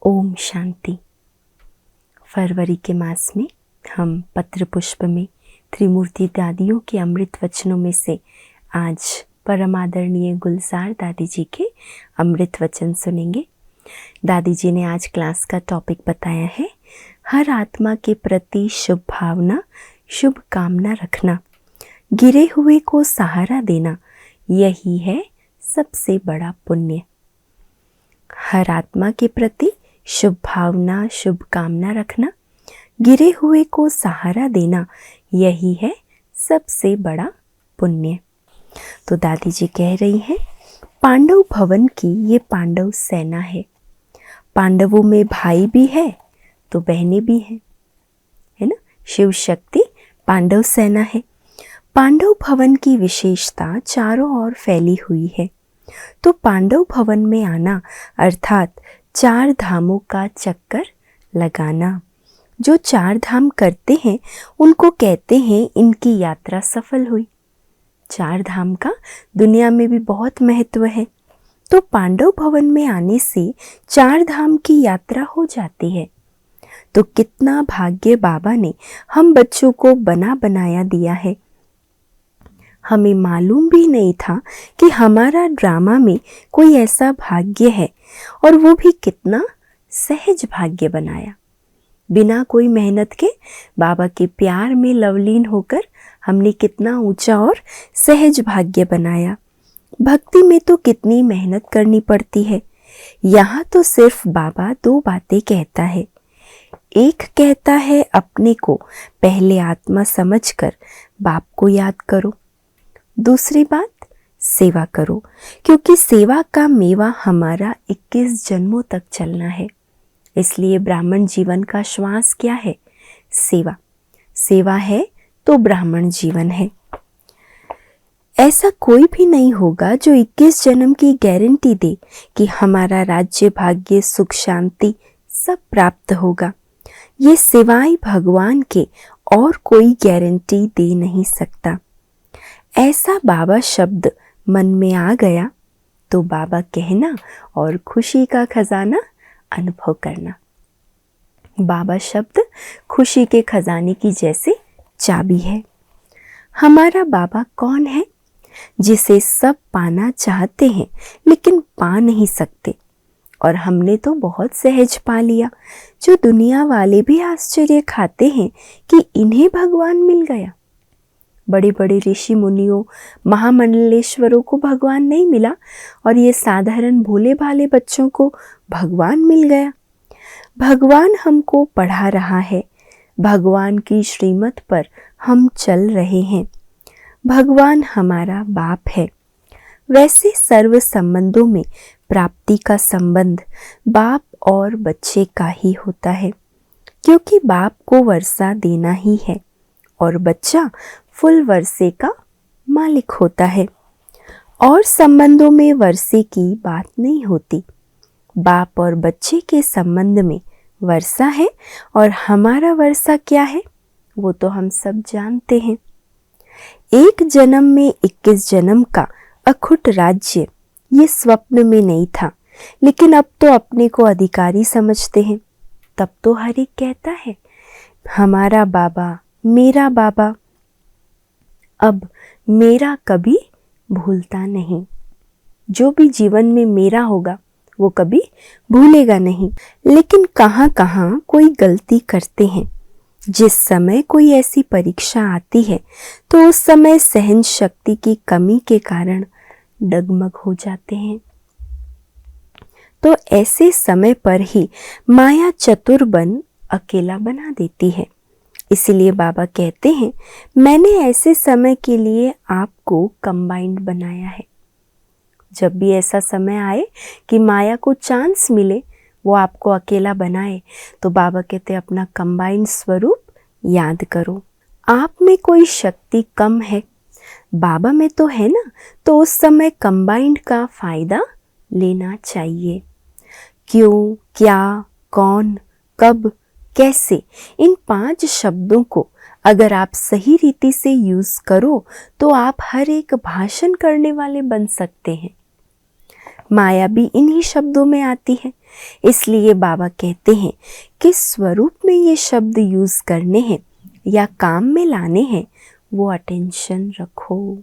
ओम शांति। फरवरी के मास में हम पत्र पुष्प में त्रिमूर्ति दादियों के अमृत वचनों में से आज परम आदरणीय गुलजार दादी जी के अमृत वचन सुनेंगे। दादी जी ने आज क्लास का टॉपिक बताया है, हर आत्मा के प्रति शुभ भावना, शुभ कामना रखना, गिरे हुए को सहारा देना, यही है सबसे बड़ा पुण्य। हर आत्मा के प्रति शुभ भावना, शुभ कामना रखना, गिरे हुए को सहारा देना, यही है सबसे बड़ा पुण्य। तो दादी जी कह रही हैं, पांडव भवन की ये पांडव सेना है। पांडवों में भाई भी है तो बहनें भी हैं, है ना। शिव शक्ति पांडव सेना है। पांडव भवन की विशेषता चारों ओर फैली हुई है। तो पांडव भवन में आना अर्थात चार धामों का चक्कर लगाना। जो चार धाम करते हैं उनको कहते हैं इनकी यात्रा सफल हुई। चार धाम का दुनिया में भी बहुत महत्व है। तो पांडव भवन में आने से चार धाम की यात्रा हो जाती है। तो कितना भाग्य बाबा ने हम बच्चों को बना बनाया दिया है। हमें मालूम भी नहीं था कि हमारा ड्रामा में कोई ऐसा भाग्य है, और वो भी कितना सहज भाग्य बनाया। बिना कोई मेहनत के बाबा के प्यार में लवलीन होकर हमने कितना ऊंचा और सहज भाग्य बनाया। भक्ति में तो कितनी मेहनत करनी पड़ती है। यहाँ तो सिर्फ बाबा दो बातें कहता है। एक कहता है अपने को पहले आत्मा समझकर बाप को याद करो। दूसरी बात, सेवा करो, क्योंकि सेवा का मेवा हमारा 21 जन्मों तक चलना है। इसलिए ब्राह्मण जीवन का श्वास क्या है? सेवा। सेवा है तो ब्राह्मण जीवन है। ऐसा कोई भी नहीं होगा जो 21 जन्म की गारंटी दे कि हमारा राज्य, भाग्य, सुख, शांति सब प्राप्त होगा। ये सिवाय भगवान के और कोई गारंटी दे नहीं सकता। ऐसा बाबा शब्द मन में आ गया तो बाबा कहना और खुशी का खजाना अनुभव करना। बाबा शब्द खुशी के खजाने की जैसे चाबी है। हमारा बाबा कौन है? जिसे सब पाना चाहते हैं लेकिन पा नहीं सकते, और हमने तो बहुत सहज पा लिया, जो दुनिया वाले भी आश्चर्य खाते हैं कि इन्हें भगवान मिल गया। बड़े बड़े ऋषि मुनियों, महामंडलेश्वरों को भगवान नहीं मिला, और ये साधारण भोले भाले बच्चों को भगवान मिल गया। भगवान हमको पढ़ा रहा है। भगवान की श्रीमत पर हम चल रहे हैं। भगवान हमारा बाप है। वैसे सर्व संबंधों में प्राप्ति का संबंध बाप और बच्चे का ही होता है, क्योंकि बाप को वर्षा देना ही है और बच्चा फुल वर्षे का मालिक होता है। और संबंधों में वर्षे की बात नहीं होती। बाप और बच्चे के संबंध में वर्षा है, और हमारा वर्षा क्या है वो तो हम सब जानते हैं। एक जन्म में 21 जन्म का अखुट राज्य ये स्वप्न में नहीं था, लेकिन अब तो अपने को अधिकारी समझते हैं। तब तो हर एक कहता है हमारा बाबा, मेरा बाबा। अब मेरा कभी भूलता नहीं। जो भी जीवन में मेरा होगा वो कभी भूलेगा नहीं। लेकिन कहाँ कहाँ कोई गलती करते हैं। जिस समय कोई ऐसी परीक्षा आती है तो उस समय सहन शक्ति की कमी के कारण डगमग हो जाते हैं। तो ऐसे समय पर ही माया चतुर बन अकेला बना देती है। इसलिए बाबा कहते हैं, मैंने ऐसे समय के लिए आपको कंबाइंड बनाया है। जब भी ऐसा समय आए कि माया को चांस मिले वो आपको अकेला बनाए, तो बाबा कहते हैं अपना कंबाइंड स्वरूप याद करो। आप में कोई शक्ति कम है, बाबा में तो है ना, तो उस समय कंबाइंड का फायदा लेना चाहिए। क्यों, क्या, कौन, कब, कैसे, इन 5 शब्दों को अगर आप सही रीति से यूज करो तो आप हर एक भाषण करने वाले बन सकते हैं। माया भी इन्हीं शब्दों में आती है। इसलिए बाबा कहते हैं कि स्वरूप में ये शब्द यूज करने हैं या काम में लाने हैं, वो अटेंशन रखो।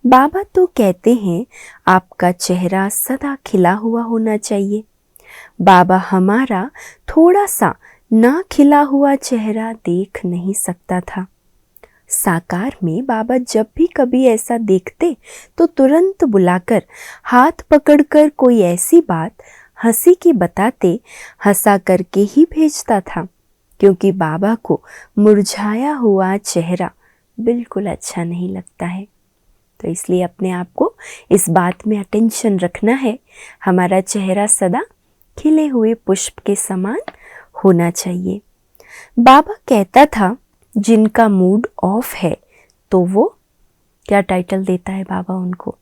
बाबा तो कहते हैं आपका चेहरा सदा खिला हुआ होना चाहिए। बाबा हमारा थोड़ा सा ना खिला हुआ चेहरा देख नहीं सकता था। साकार में बाबा जब भी कभी ऐसा देखते तो तुरंत बुलाकर हाथ पकड़कर कोई ऐसी बात हंसी की बताते, हंसा करके ही भेजता था, क्योंकि बाबा को मुरझाया हुआ चेहरा बिल्कुल अच्छा नहीं लगता है। तो इसलिए अपने आप को इस बात में अटेंशन रखना है, हमारा चेहरा सदा खिले हुए पुष्प के समान होना चाहिए। बाबा कहता था जिनका मूड ऑफ है तो वो, क्या टाइटल देता है बाबा उनको,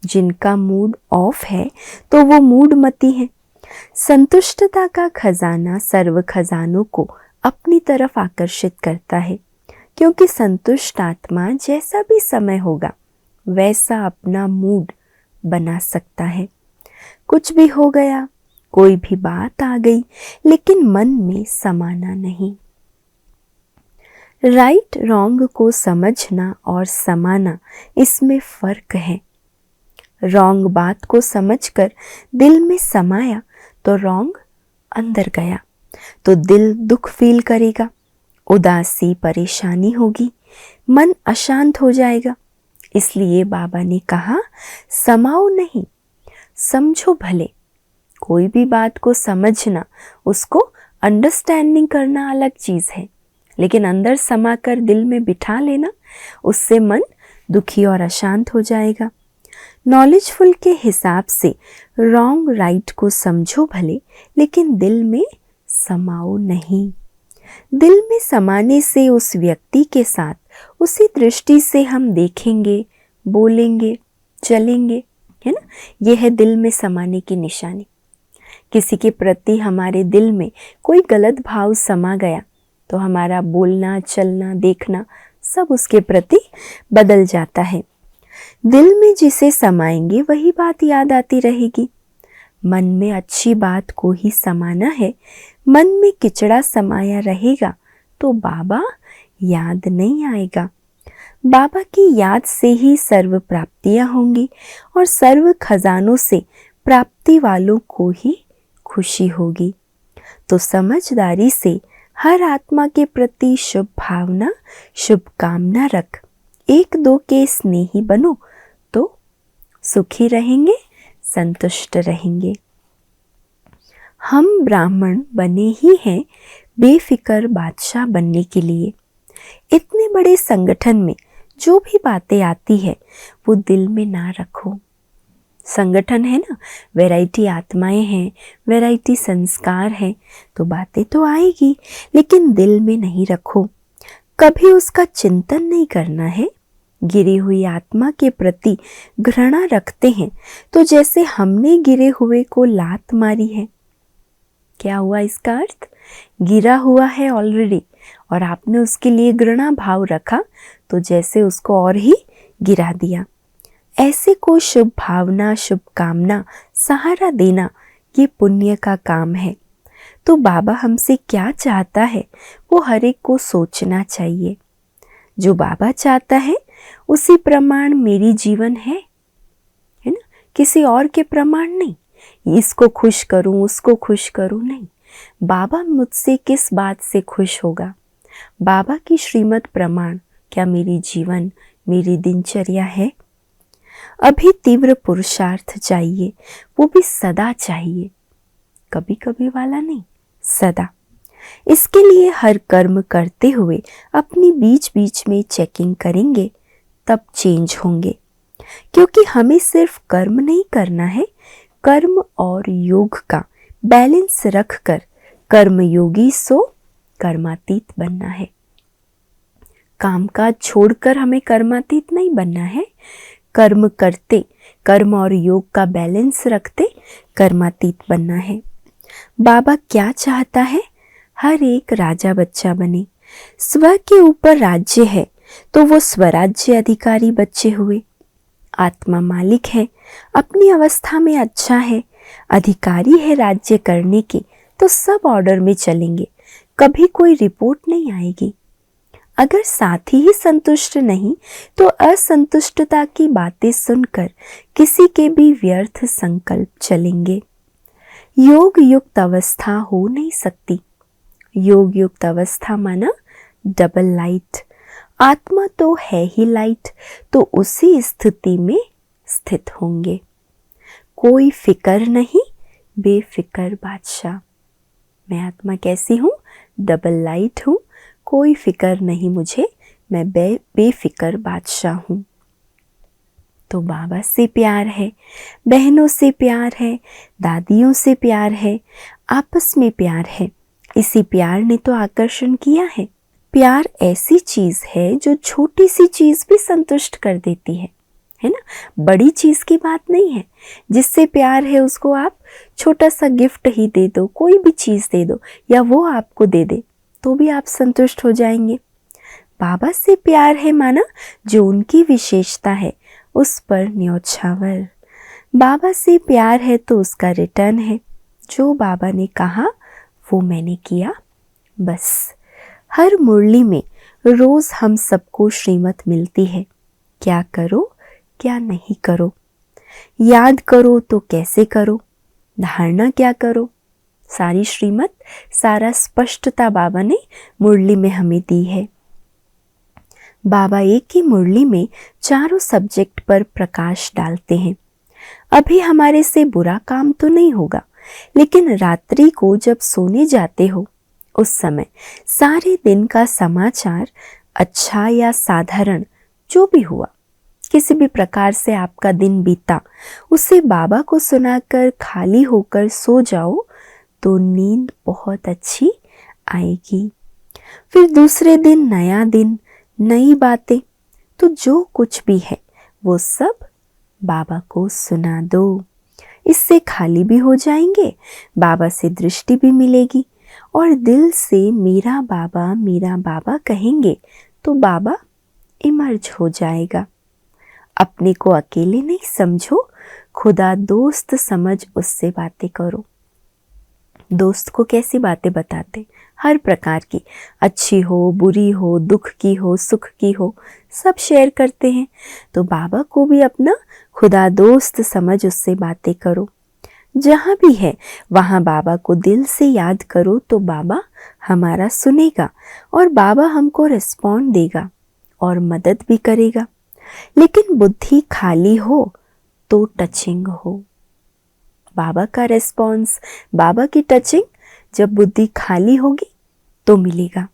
जिनका मूड ऑफ है तो वो मूडमती है। संतुष्टता का खजाना सर्व खजानों को अपनी तरफ आकर्षित करता है, क्योंकि संतुष्ट आत्मा जैसा भी समय होगा वैसा अपना मूड बना सकता है। कुछ भी हो गया, कोई भी बात आ गई, लेकिन मन में समाना नहीं। राइट रॉन्ग को समझना और समाना, इसमें फर्क है। रॉन्ग बात को समझकर दिल में समाया तो रॉन्ग अंदर गया, तो दिल दुख फील करेगा, उदासी परेशानी होगी, मन अशांत हो जाएगा। इसलिए बाबा ने कहा समाओ नहीं, समझो भले। कोई भी बात को समझना, उसको अंडरस्टैंडिंग करना अलग चीज़ है, लेकिन अंदर समा कर दिल में बिठा लेना, उससे मन दुखी और अशांत हो जाएगा। नॉलेजफुल के हिसाब से रॉन्ग राइट को समझो भले, लेकिन दिल में समाओ नहीं। दिल में समाने से उस व्यक्ति के साथ उसी दृष्टि से हम देखेंगे, बोलेंगे, चलेंगे, है ना। यह है दिल में समाने की निशानी। किसी के प्रति हमारे दिल में कोई गलत भाव समा गया तो हमारा बोलना, चलना, देखना सब उसके प्रति बदल जाता है। दिल में जिसे समाएंगे वही बात याद आती रहेगी। मन में अच्छी बात को ही समाना है। मन में किचड़ा समाया रहेगा तो बाबा याद नहीं आएगा। बाबा की याद से ही सर्व प्राप्तियां होंगी और सर्व खजानों से प्राप्ति वालों को ही खुशी होगी। तो समझदारी से हर आत्मा के प्रति शुभ भावना, शुभकामना रख, एक दो के स्नेही बनो तो सुखी रहेंगे, संतुष्ट रहेंगे। हम ब्राह्मण बने ही हैं बेफिक्र बादशाह बनने के लिए। इतने बड़े संगठन में जो भी बातें आती है वो दिल में ना रखो। संगठन है ना, वैरायटी आत्माएं हैं, वैरायटी संस्कार हैं, तो बातें तो आएगी, लेकिन दिल में नहीं रखो। कभी उसका चिंतन नहीं करना है। गिरी हुई आत्मा के प्रति घृणा रखते हैं तो जैसे हमने गिरे हुए को लात मारी है। क्या हुआ इसका अर्थ? गिरा हुआ है ऑलरेडी और आपने उसके लिए घृणा भाव रखा तो जैसे उसको और ही गिरा दिया। ऐसे को शुभ भावना, शुभकामना, सहारा देना ये पुण्य का काम है। तो बाबा हमसे क्या चाहता है वो हर एक को सोचना चाहिए। जो बाबा चाहता है उसी प्रमाण मेरी जीवन है ना, किसी और के प्रमाण नहीं। इसको खुश करूं, उसको खुश करूं, नहीं। बाबा मुझसे किस बात से खुश होगा? बाबा की श्रीमत प्रमाण क्या मेरी जीवन, मेरी दिनचर्या है? अभी तीव्र पुरुषार्थ चाहिए, वो भी सदा चाहिए, कभी कभी वाला नहीं, सदा। इसके लिए हर कर्म करते हुए अपनी बीच बीच में चेकिंग करेंगे, तब चेंज होंगे। क्योंकि हमें सिर्फ कर्म नहीं करना है, कर्म और योग का बैलेंस रखकर कर्म योगी सो कर्मातीत बनना है। कामकाज छोड़कर हमें कर्मातीत नहीं बनना है। कर्म करते, कर्म और योग का बैलेंस रखते कर्मातीत बनना है। बाबा क्या चाहता है? हर एक राजा बच्चा बने। स्व के ऊपर राज्य है तो वो स्वराज्य अधिकारी बच्चे हुए। आत्मा मालिक है अपनी अवस्था में अच्छा है, अधिकारी है राज्य करने के, तो सब ऑर्डर में चलेंगे, कभी कोई रिपोर्ट नहीं आएगी। अगर साथी ही संतुष्ट नहीं तो असंतुष्टता की बातें सुनकर किसी के भी व्यर्थ संकल्प चलेंगे। योग युक्त अवस्था हो नहीं सकती। योग युक्त अवस्था माना डबल लाइट। आत्मा तो है ही लाइट, तो उसी स्थिति में स्थित होंगे। कोई फिकर नहीं, बेफिकर बादशाह। मैं आत्मा कैसी हूँ? डबल लाइट हूँ, कोई फिकर नहीं मुझे, मैं बेफिकर बादशाह हूँ। तो बाबा से प्यार है, बहनों से प्यार है, दादियों से प्यार है, आपस में प्यार है। इसी प्यार ने तो आकर्षण किया है। प्यार ऐसी चीज है जो छोटी सी चीज भी संतुष्ट कर देती है ना। बड़ी चीज की बात नहीं है। जिससे प्यार है उसको आप छोटा सा गिफ्ट ही दे दो, कोई भी चीज दे दो, या वो आपको दे दे, तो भी आप संतुष्ट हो जाएंगे। बाबा से प्यार है माना जो उनकी विशेषता है उस पर न्योछावर। बाबा से प्यार है तो उसका रिटर्न है। जो बाबा ने कहा वो मैंने किया, बस। हर मुरली में रोज हम सबको श्रीमत मिलती है, क्या करो क्या नहीं करो, याद करो तो कैसे करो, धारणा क्या करो। सारी श्रीमत, सारा स्पष्टता बाबा ने मुरली में हमें दी है। बाबा एक ही मुरली में चारों सब्जेक्ट पर प्रकाश डालते हैं। अभी हमारे से बुरा काम तो नहीं होगा, लेकिन रात्रि को जब सोने जाते हो उस समय सारे दिन का समाचार, अच्छा या साधारण जो भी हुआ, किसी भी प्रकार से आपका दिन बीता, उसे बाबा को सुनाकर खाली होकर सो जाओ तो नींद बहुत अच्छी आएगी। फिर दूसरे दिन नया दिन, नई बातें, तो जो कुछ भी है वो सब बाबा को सुना दो। इससे खाली भी हो जाएंगे, बाबा से दृष्टि भी मिलेगी, और दिल से मेरा बाबा कहेंगे तो बाबा इमर्ज हो जाएगा। अपने को अकेले नहीं समझो, खुदा दोस्त समझ उससे बातें करो। दोस्त को कैसी बातें बताते? हर प्रकार की, अच्छी हो, बुरी हो, दुख की हो, सुख की हो, सब शेयर करते हैं। तो बाबा को भी अपना खुदा दोस्त समझ उससे बातें करो। जहाँ भी है वहाँ बाबा को दिल से याद करो तो बाबा हमारा सुनेगा और बाबा हमको रिस्पॉन्ड देगा और मदद भी करेगा। लेकिन बुद्धि खाली हो तो टचिंग हो। बाबा का रिस्पॉन्स, बाबा की टचिंग जब बुद्धि खाली होगी तो मिलेगा।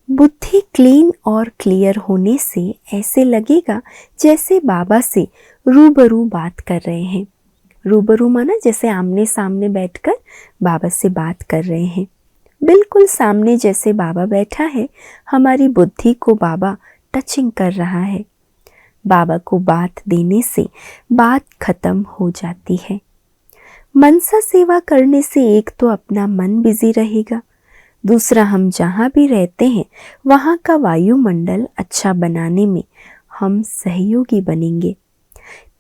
बुद्धि क्लीन और क्लियर होने से ऐसे लगेगा जैसे बाबा से रूबरू बात कर रहे हैं। रूबरू माना जैसे आमने सामने बैठकर बाबा से बात कर रहे हैं। बिल्कुल सामने जैसे बाबा बैठा है, हमारी बुद्धि को बाबा टचिंग कर रहा है। बाबा को बात देने से बात खत्म हो जाती है। मनसा सेवा करने से एक तो अपना मन बिजी रहेगा, दूसरा हम जहाँ भी रहते हैं वहाँ का वायुमंडल अच्छा बनाने में हम सहयोगी बनेंगे।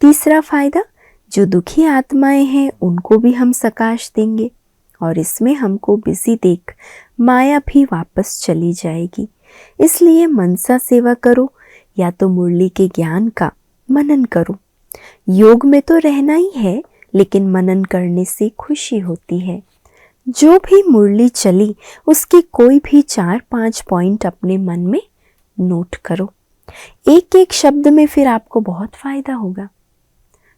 तीसरा फायदा, जो दुखी आत्माएं हैं उनको भी हम सकाश देंगे, और इसमें हमको बिजी देख माया भी वापस चली जाएगी। इसलिए मनसा सेवा करो या तो मुरली के ज्ञान का मनन करो। योग में तो रहना ही है, लेकिन मनन करने से खुशी होती है। जो भी मुरली चली उसके कोई भी 4-5 पॉइंट अपने मन में नोट करो। एक एक शब्द में फिर आपको बहुत फायदा होगा।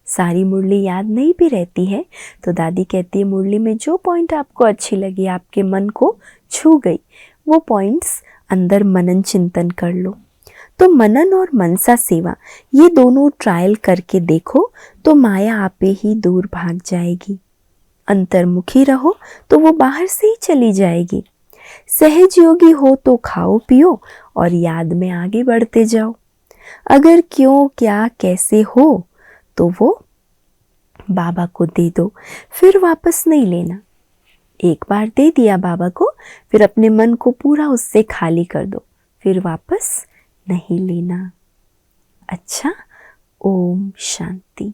सारी मुरली याद नहीं भी रहती है तो दादी कहती है मुरली में जो पॉइंट आपको अच्छी लगी, आपके मन को छू गई, वो पॉइंट्स अंदर मनन चिंतन कर लो। तो मनन और मनसा सेवा ये दोनों ट्रायल करके देखो तो माया आपे ही दूर भाग जाएगी। अंतर्मुखी रहो तो वो बाहर से ही चली जाएगी। सहज योगी हो तो खाओ पियो और याद में आगे बढ़ते जाओ। अगर क्यों क्या कैसे हो तो वो बाबा को दे दो, फिर वापस नहीं लेना। एक बार दे दिया बाबा को, फिर अपने मन को पूरा उससे खाली कर दो, फिर वापस नहीं लेना। अच्छा, ओम शांति।